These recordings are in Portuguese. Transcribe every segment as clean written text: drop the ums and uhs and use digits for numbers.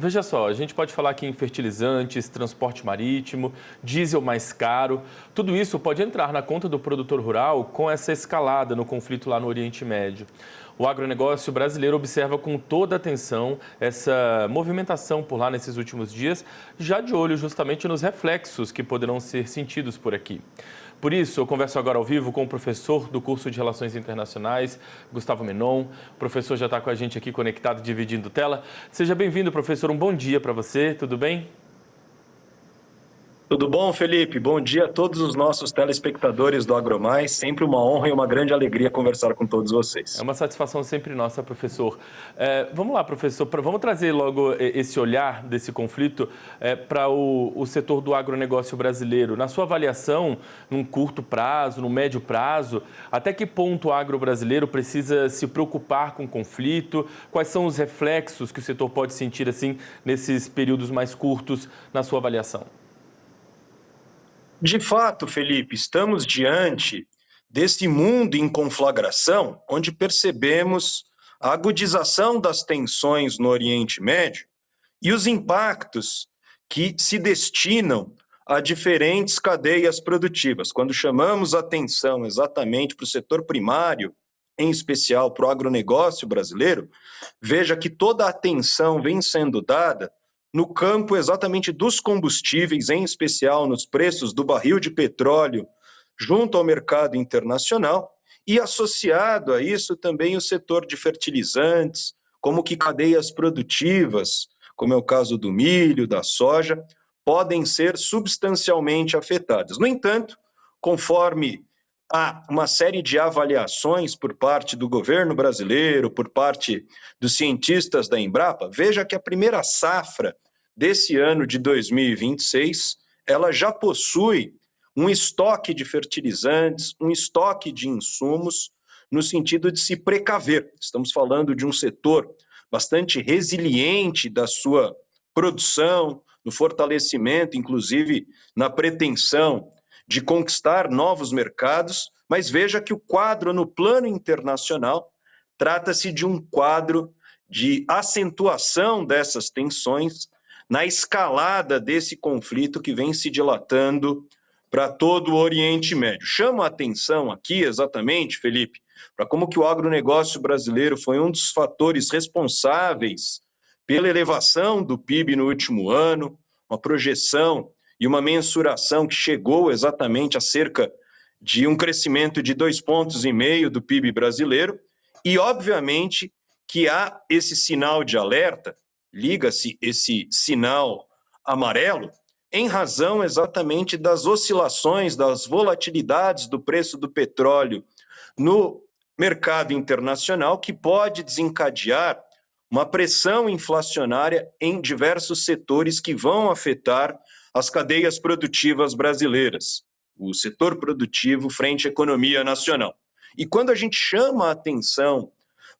Veja só, a gente pode falar aqui em fertilizantes, transporte marítimo, diesel mais caro. Tudo isso pode entrar na conta do produtor rural com essa escalada no conflito lá no Oriente Médio. O agronegócio brasileiro observa com toda atenção essa movimentação por lá nesses últimos dias, já de olho justamente nos reflexos que poderão ser sentidos por aqui. Por isso, eu converso agora ao vivo com o professor do curso de Relações Internacionais, Gustavo Menon. O professor já está com a gente aqui conectado, dividindo tela. Seja bem-vindo, professor. Um bom dia para você. Tudo bem? Tudo bom, Felipe? Bom dia a todos os nossos telespectadores do AgroMais. Sempre uma honra e uma grande alegria conversar com todos vocês. É uma satisfação sempre nossa, professor. Vamos lá, professor, vamos trazer logo esse olhar desse conflito para o setor do agronegócio brasileiro. Na sua avaliação, num curto prazo, no médio prazo, até que ponto o agro brasileiro precisa se preocupar com o conflito? Quais são os reflexos que o setor pode sentir assim nesses períodos mais curtos, na sua avaliação? De fato, Felipe, estamos diante desse mundo em conflagração, onde percebemos a agudização das tensões no Oriente Médio e os impactos que se destinam a diferentes cadeias produtivas. Quando chamamos atenção exatamente para o setor primário, em especial para o agronegócio brasileiro, veja que toda a atenção vem sendo dada no campo exatamente dos combustíveis, em especial nos preços do barril de petróleo junto ao mercado internacional, e associado a isso também o setor de fertilizantes, como que cadeias produtivas, como é o caso do milho, da soja, podem ser substancialmente afetadas. No entanto, conforme há uma série de avaliações por parte do governo brasileiro, por parte dos cientistas da Embrapa, veja que a primeira safra desse ano de 2026, ela já possui um estoque de fertilizantes, um estoque de insumos, no sentido de se precaver. Estamos falando de um setor bastante resiliente da sua produção, no fortalecimento, inclusive na pretensão de conquistar novos mercados, mas veja que o quadro no plano internacional trata-se de um quadro de acentuação dessas tensões na escalada desse conflito que vem se dilatando para todo o Oriente Médio. Chamo a atenção aqui exatamente, Felipe, para como que o agronegócio brasileiro foi um dos fatores responsáveis pela elevação do PIB no último ano, uma projeção e uma mensuração que chegou exatamente a cerca de um crescimento de 2,5 pontos do PIB brasileiro, e obviamente que há esse sinal de alerta, liga-se esse sinal amarelo, em razão exatamente das oscilações, das volatilidades do preço do petróleo no mercado internacional, que pode desencadear uma pressão inflacionária em diversos setores que vão afetar as cadeias produtivas brasileiras, o setor produtivo frente à economia nacional. E quando a gente chama a atenção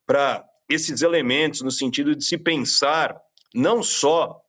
para esses elementos no sentido de se pensar não só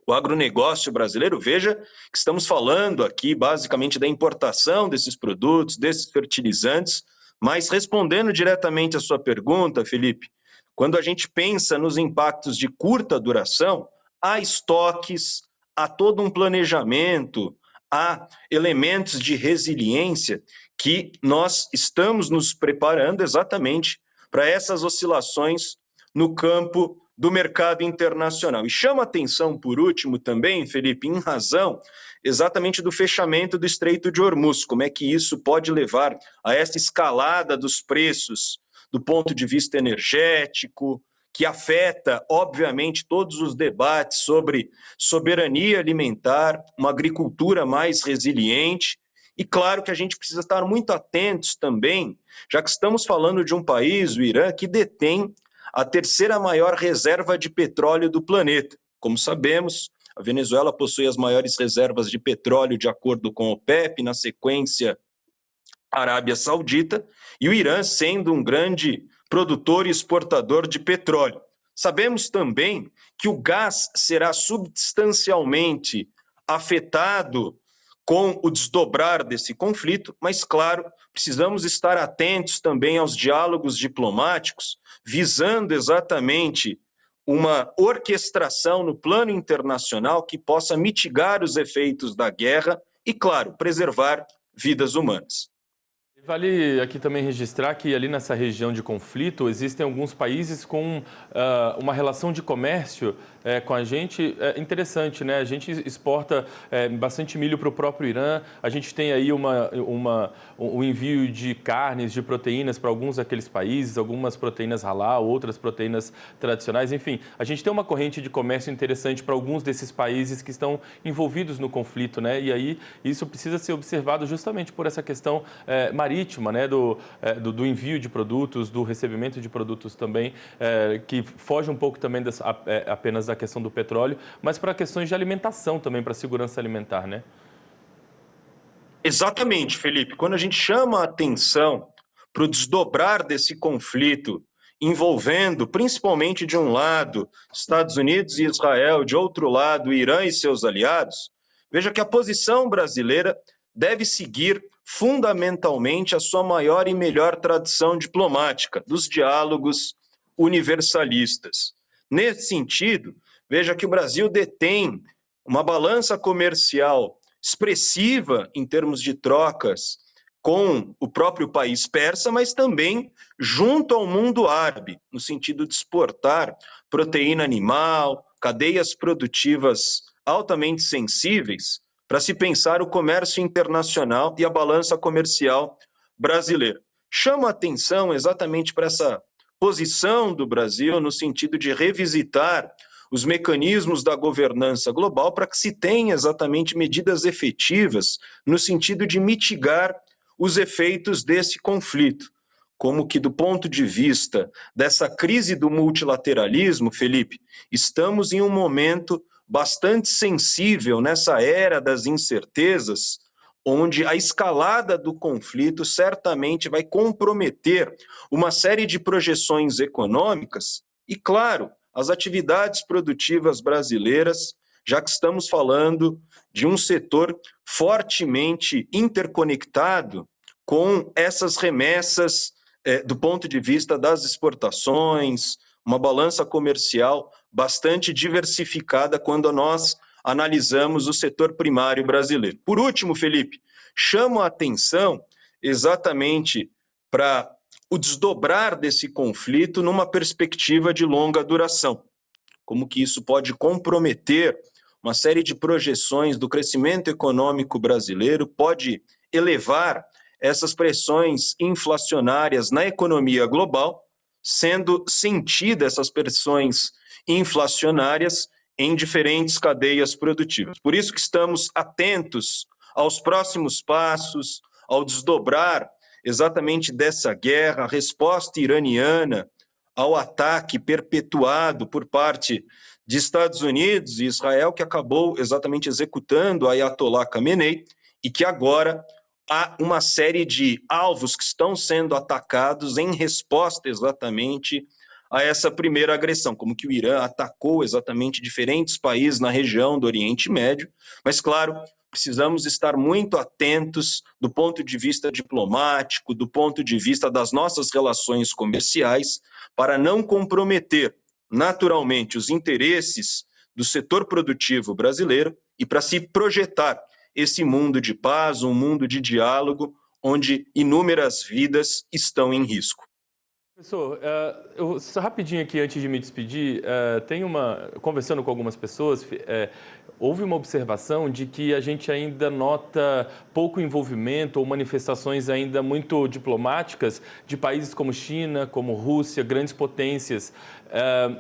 o agronegócio brasileiro, veja que estamos falando aqui basicamente da importação desses produtos, desses fertilizantes, mas respondendo diretamente à sua pergunta, Felipe, quando a gente pensa nos impactos de curta duração, há estoques, há todo um planejamento, há elementos de resiliência que nós estamos nos preparando exatamente para essas oscilações no campo do mercado internacional. E chama atenção, por último, também, Felipe, em razão exatamente do fechamento do Estreito de Hormuz, como é que isso pode levar a essa escalada dos preços do ponto de vista energético, que afeta, obviamente, todos os debates sobre soberania alimentar, uma agricultura mais resiliente. E claro que a gente precisa estar muito atentos também, já que estamos falando de um país, o Irã, que detém a terceira maior reserva de petróleo do planeta. Como sabemos, a Venezuela possui as maiores reservas de petróleo de acordo com o OPEP, na sequência, a Arábia Saudita, e o Irã sendo um grande produtor e exportador de petróleo. Sabemos também que o gás será substancialmente afetado com o desdobrar desse conflito, mas, claro, precisamos estar atentos também aos diálogos diplomáticos, visando exatamente uma orquestração no plano internacional que possa mitigar os efeitos da guerra e, claro, preservar vidas humanas. Vale aqui também registrar que ali nessa região de conflito existem alguns países com uma relação de comércio com a gente interessante, né? A gente exporta bastante milho para o próprio Irã, a gente tem aí um envio de carnes, de proteínas para alguns daqueles países, algumas proteínas halal, outras proteínas tradicionais, enfim, a gente tem uma corrente de comércio interessante para alguns desses países que estão envolvidos no conflito, né? E aí isso precisa ser observado justamente por essa questão marítima, né? Do envio de produtos, do recebimento de produtos também, que foge um pouco também apenas da questão do petróleo, mas para questões de alimentação também, para a segurança alimentar, né? Exatamente, Felipe. Quando a gente chama a atenção para o desdobrar desse conflito, envolvendo principalmente de um lado Estados Unidos e Israel, de outro lado Irã e seus aliados, veja que a posição brasileira deve seguir fundamentalmente a sua maior e melhor tradição diplomática, dos diálogos universalistas. Nesse sentido, veja que o Brasil detém uma balança comercial expressiva em termos de trocas com o próprio país persa, mas também junto ao mundo árabe, no sentido de exportar proteína animal, cadeias produtivas altamente sensíveis, para se pensar o comércio internacional e a balança comercial brasileira. Chama a atenção exatamente para essa posição do Brasil no sentido de revisitar os mecanismos da governança global para que se tenha exatamente medidas efetivas no sentido de mitigar os efeitos desse conflito. Como que, do ponto de vista dessa crise do multilateralismo, Felipe, estamos em um momento bastante sensível nessa era das incertezas, onde a escalada do conflito certamente vai comprometer uma série de projeções econômicas e, claro, as atividades produtivas brasileiras, já que estamos falando de um setor fortemente interconectado com essas remessas do ponto de vista das exportações, uma balança comercial bastante diversificada quando nós analisamos o setor primário brasileiro. Por último, Felipe, chamo a atenção exatamente para o desdobrar desse conflito numa perspectiva de longa duração. Como que isso pode comprometer uma série de projeções do crescimento econômico brasileiro, pode elevar essas pressões inflacionárias na economia global, sendo sentidas essas pressões inflacionárias em diferentes cadeias produtivas. Por isso que estamos atentos aos próximos passos, ao desdobrar exatamente dessa guerra, a resposta iraniana ao ataque perpetuado por parte de Estados Unidos e Israel, que acabou exatamente executando a Ayatollah Khamenei, e que agora há uma série de alvos que estão sendo atacados em resposta exatamente a essa primeira agressão, como que o Irã atacou exatamente diferentes países na região do Oriente Médio, mas claro, precisamos estar muito atentos do ponto de vista diplomático, do ponto de vista das nossas relações comerciais, para não comprometer naturalmente os interesses do setor produtivo brasileiro e para se projetar esse mundo de paz, um mundo de diálogo, onde inúmeras vidas estão em risco. Professor, só rapidinho aqui antes de me despedir, conversando com algumas pessoas, houve uma observação de que a gente ainda nota pouco envolvimento ou manifestações ainda muito diplomáticas de países como China, como Rússia, grandes potências.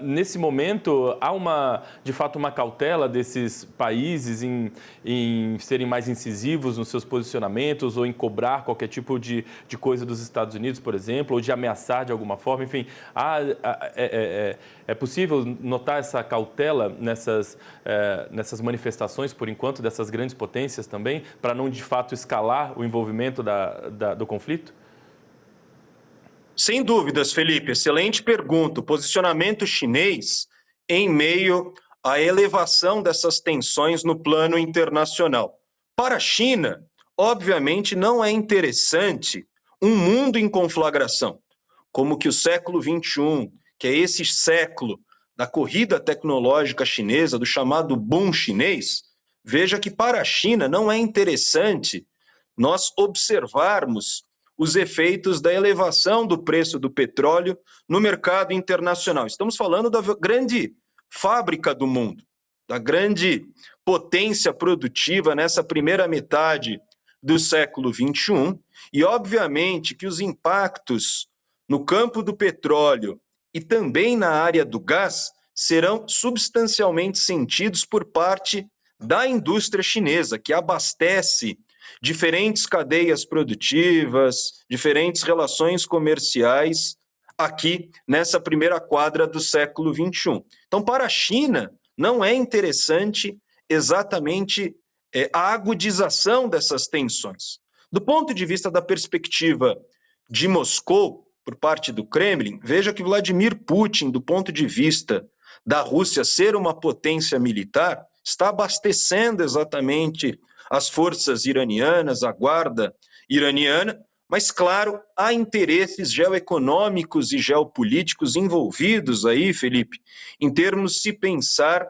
Nesse momento, há de fato uma cautela desses países em serem mais incisivos nos seus posicionamentos ou em cobrar qualquer tipo de coisa dos Estados Unidos, por exemplo, ou de ameaçar de alguma forma. Enfim, é possível notar essa cautela nessas manifestações, por enquanto, dessas grandes potências também, para não, de fato, escalar o envolvimento do conflito? Sem dúvidas, Felipe, excelente pergunta. O posicionamento chinês em meio à elevação dessas tensões no plano internacional. Para a China, obviamente, não é interessante um mundo em conflagração, como que o século XXI, que é esse século da corrida tecnológica chinesa, do chamado boom chinês, veja que para a China não é interessante nós observarmos os efeitos da elevação do preço do petróleo no mercado internacional. Estamos falando da grande fábrica do mundo, da grande potência produtiva nessa primeira metade do século XXI, e obviamente que os impactos no campo do petróleo e também na área do gás serão substancialmente sentidos por parte da indústria chinesa, que abastece diferentes cadeias produtivas, diferentes relações comerciais aqui nessa primeira quadra do século XXI. Então, para a China, não é interessante exatamente a agudização dessas tensões. Do ponto de vista da perspectiva de Moscou, por parte do Kremlin, veja que Vladimir Putin, do ponto de vista da Rússia ser uma potência militar, está abastecendo exatamente as forças iranianas, a guarda iraniana, mas, claro, há interesses geoeconômicos e geopolíticos envolvidos aí, Felipe, em termos de se pensar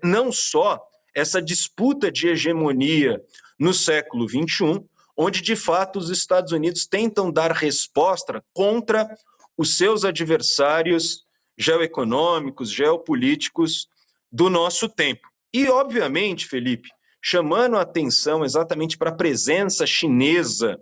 não só essa disputa de hegemonia no século XXI, onde, de fato, os Estados Unidos tentam dar resposta contra os seus adversários geoeconômicos, geopolíticos do nosso tempo. E, obviamente, Felipe, chamando a atenção exatamente para a presença chinesa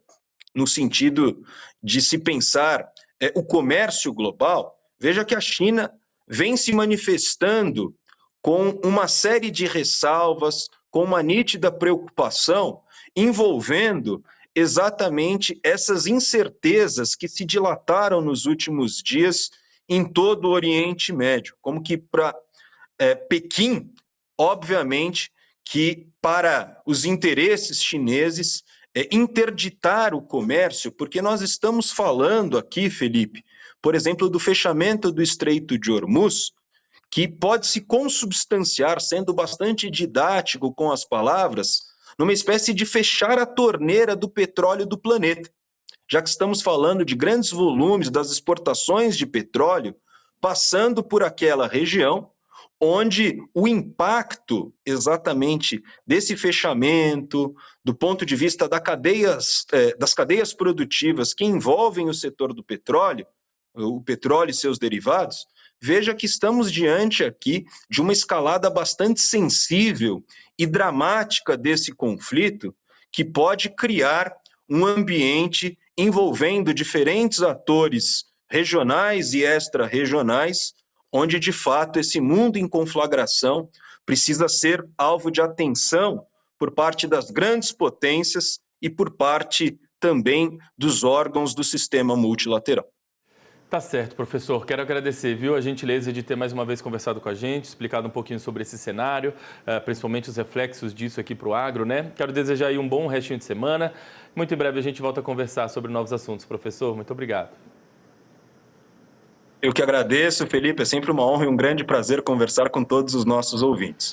no sentido de se pensar o comércio global, veja que a China vem se manifestando com uma série de ressalvas, com uma nítida preocupação envolvendo exatamente essas incertezas que se dilataram nos últimos dias em todo o Oriente Médio, como que para Pequim, obviamente, que para os interesses chineses interditar o comércio, porque nós estamos falando aqui, Felipe, por exemplo, do fechamento do Estreito de Hormuz, que pode se consubstanciar, sendo bastante didático com as palavras, numa espécie de fechar a torneira do petróleo do planeta, já que estamos falando de grandes volumes das exportações de petróleo passando por aquela região, onde o impacto exatamente desse fechamento, do ponto de vista das cadeias produtivas que envolvem o setor do petróleo, o petróleo e seus derivados, veja que estamos diante aqui de uma escalada bastante sensível e dramática desse conflito, que pode criar um ambiente envolvendo diferentes atores regionais e extra-regionais, onde, de fato, esse mundo em conflagração precisa ser alvo de atenção por parte das grandes potências e por parte também dos órgãos do sistema multilateral. Tá certo, professor. Quero agradecer, viu, a gentileza de ter mais uma vez conversado com a gente, explicado um pouquinho sobre esse cenário, principalmente os reflexos disso aqui para o agro, né? Quero desejar aí um bom restinho de semana. Muito em breve a gente volta a conversar sobre novos assuntos. Professor, muito obrigado. Eu que agradeço, Felipe. É sempre uma honra e um grande prazer conversar com todos os nossos ouvintes.